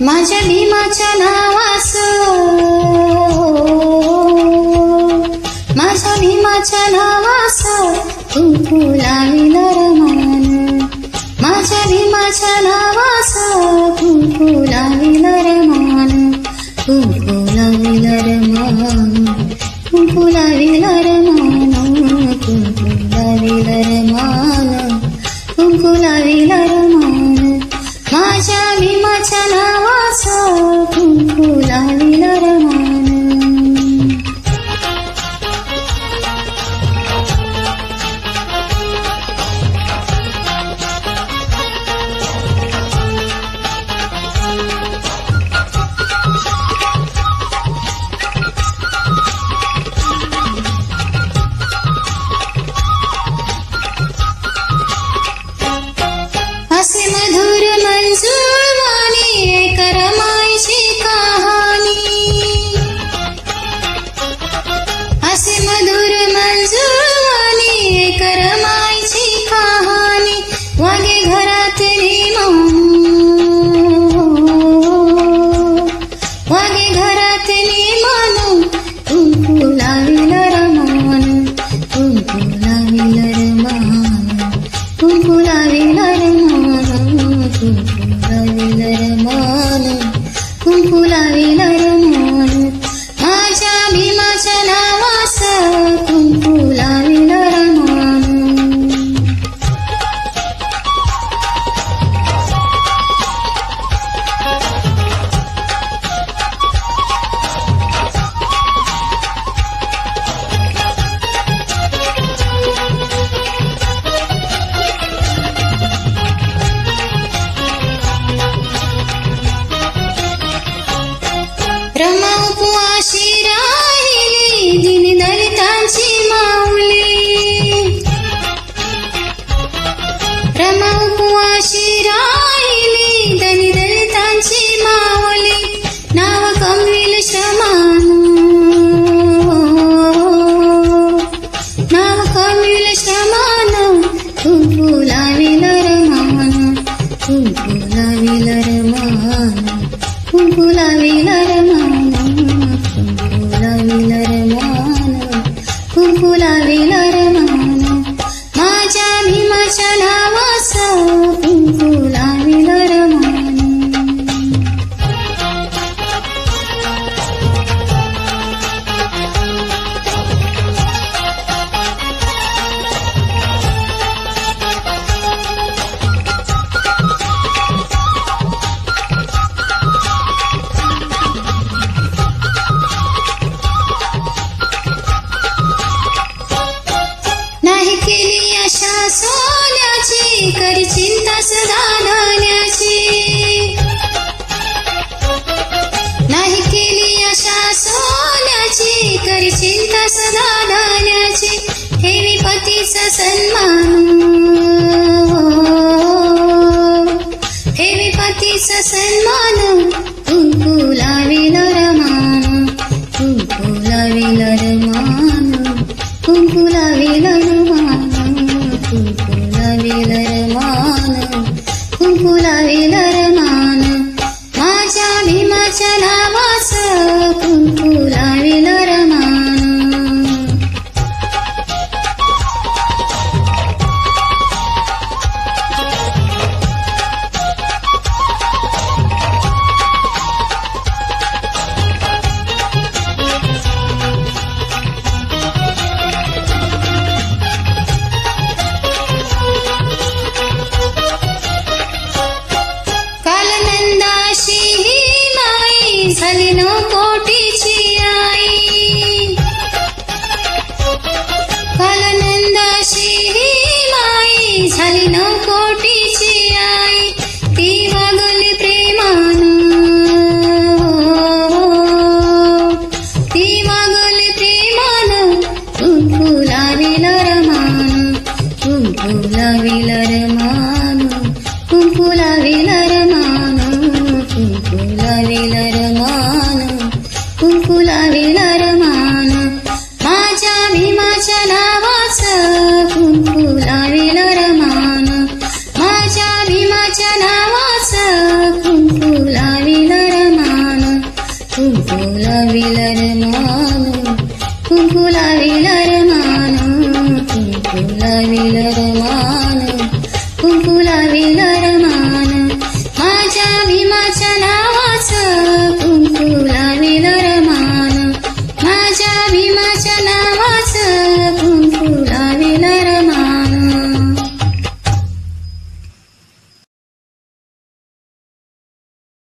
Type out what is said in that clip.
माझ्या भीमाच्या नावास, माझ्या भीमाच्या नावास कुंकू लाविल रमान, माझ्या भीमाच्या नावास कुंकू लाविल रमान, कुंकू लाविल रमान, कुंकू लाविल रमान, कुंकू लाविल रमान, कुंकू लाविल रमान, माझ्या भीमाच्या नावास कुंकू लाविल रमान. असे मधुर मंजूळ वाणी एक रमाईची कहाणी, असे मधुर मंजूळ वाणी एक रमाईची कहाणी, वागे घरातली वागे घरातली मानू कुंकू लाविल रमान, कुंकू लाविल रमान, कुंकू लाविल रमान, कुंकू लाविल रमान, कुंकू लाविल रमान, माझ्या भीमाच्या नावास कुंकू लाविल रमान. रमा उपवाशी राहिली दीनदलितांची माऊली, रमा उपवाशी राहिली दलितांची माऊली, नाव कमविल श्रमानं, नाव कमविल श्रमानं, कुंकू लाविल रमान, कुंकू लाविल रमान, कुंकू लाविल रमान, कुंकू लाविल रमान, कुंकू लाविल रमान, माझ्या भीमाच्या नावास कुंकू लाविल रमान. नाही केली आशा सोन्याची, करी चिंता सदा नाण्याची, नाही केली आशा सोन्याची, करी चिंता सदा नाण्याची, ठेवी पतीचा सन्मान, ठेवी पतीचा सन्मान, कुंकू लाविल रमान, कुंकू लाविल रमान, कुंकू लाविल रमान, कुंकू लाविल रमान, कुंकू लाविल रमान, माझ्या भीमाच्या नावास कुंकू लाविल रमान. कालनंदाशी ही माई झाली 9 कोटीची आई, कालनंदाशी ही माई झाली 9 कोटीची आई, ती वागली प्रेमानं, ती वागली प्रेमानं, कुंकू लाविल रमान, कुंकू लाविल रमान, कुंकू लाविल रमान, कुंकू लाविल रमान, कुंकू लाविल रमान, माझ्या भीमाच्या नावास कुंकू लाविल रमान, माझ्या भीमाच्या नावास कुंकू लाविल लावेल रमान कुंकू लावेल रमान